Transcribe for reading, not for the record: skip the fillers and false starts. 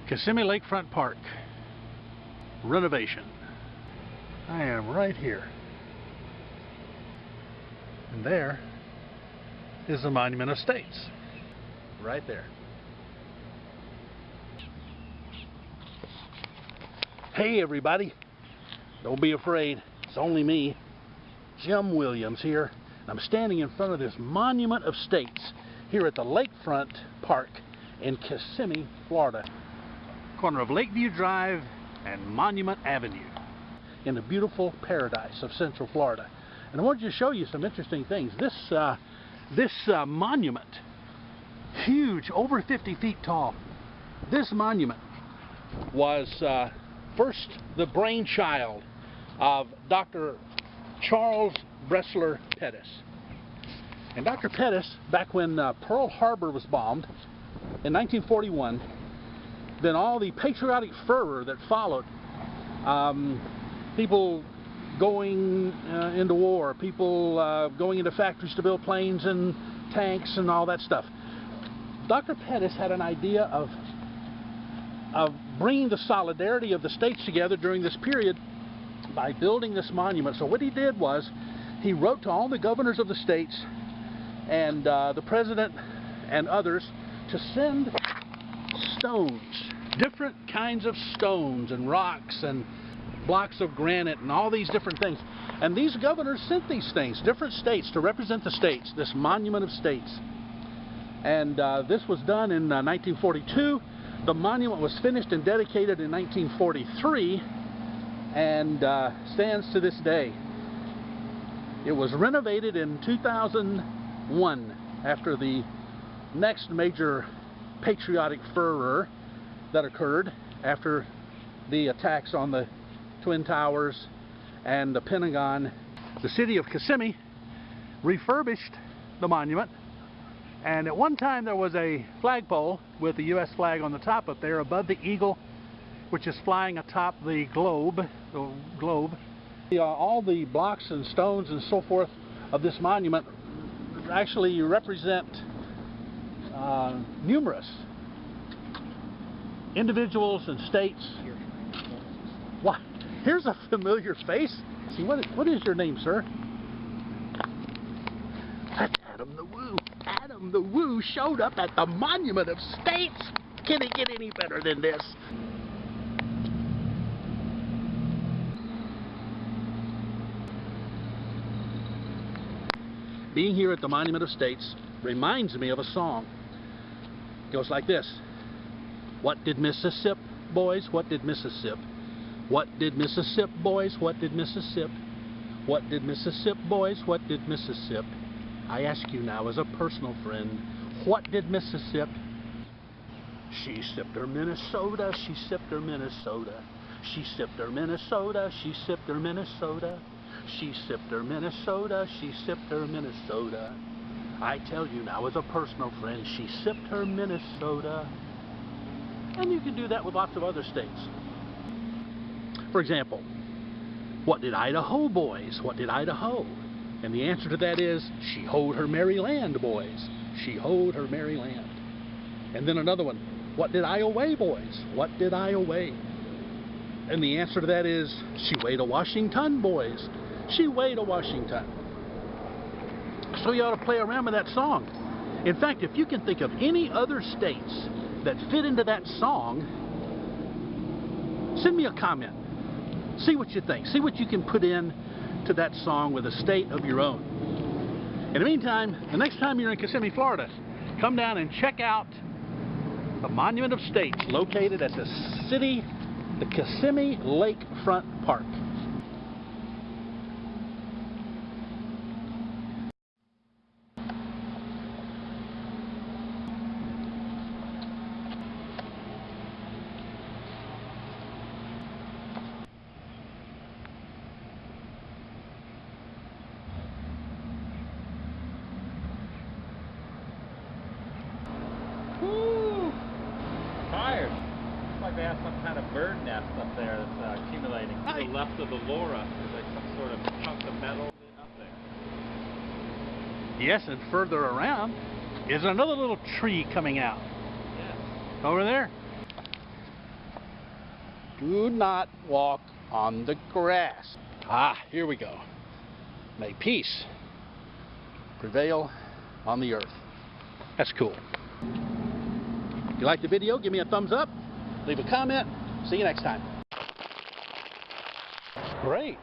Kissimmee Lakefront Park renovation. I am right here, and there is the Monument of States, right there. Hey everybody, don't be afraid, it's only me, Jim Williams here, and I'm standing in front of this Monument of States here at the Lakefront Park in Kissimmee, Florida. Corner of Lakeview Drive and Monument Avenue in the beautiful paradise of Central Florida. And I wanted to show you some interesting things. This monument, huge, over 50 feet tall. This monument was first the brainchild of Dr. Charles Bressler Pettis. And Dr. Pettis, back when Pearl Harbor was bombed in 1941, then all the patriotic fervor that followed, people going into war, people going into factories to build planes and tanks and all that stuff. Dr. Pettis had an idea of bringing the solidarity of the states together during this period by building this monument. So what he did was he wrote to all the governors of the states and the president and others to send stones, different kinds of stones and rocks and blocks of granite and all these different things. And these governors sent these things, different states, to represent the states, this Monument of States. And this was done in 1942. The monument was finished and dedicated in 1943 and stands to this day. It was renovated in 2001 after the next major patriotic furor that occurred after the attacks on the Twin Towers and the Pentagon. The city of Kissimmee refurbished the monument, and at one time there was a flagpole with the U.S. flag on the top up there above the eagle, which is flying atop the globe. All the blocks and stones and so forth of this monument actually represent numerous individuals and states. What? Here's a familiar face. See, what is your name, sir? That's Adam the Woo. Adam the Woo showed up at the Monument of States. Can it get any better than this? Being here at the Monument of States reminds me of a song. It goes like this. What did Mississippi, boys? What did Mississippi? What did Mississippi, boys? What did Mississippi? What did Mississippi, boys? What did Mississippi? I ask you now as a personal friend, what did Mississippi? She sipped her Minnesota, she sipped her Minnesota. She sipped her Minnesota, she sipped her Minnesota. She sipped her Minnesota, she sipped her Minnesota. I tell you now as a personal friend, she sipped her Minnesota. And you can do that with lots of other states. For example, what did Idaho, boys? What did Idaho? And the answer to that is, she hoed her merry land, boys. She hoed her merry land. And then another one, what did Iowa, boys? What did Iowa? And the answer to that is, she weighed a Washington, boys. She weighed a Washington. So you ought to play around with that song. In fact, if you can think of any other states that fit into that song, send me a comment. See what you think. See what you can put in to that song with a state of your own. In the meantime, the next time you're in Kissimmee, Florida, come down and check out the Monument of States located at the Kissimmee Lakefront Park. Tired. Looks like they have some kind of bird nest up there that's accumulating to the left of the Laura. There's like some sort of chunk of metal up there. Yes, and further around is another little tree coming out. Yes. Over there. Do not walk on the grass. Ah, here we go. May peace prevail on the earth. That's cool. If you like the video, give me a thumbs up, leave a comment. See you next time. Great.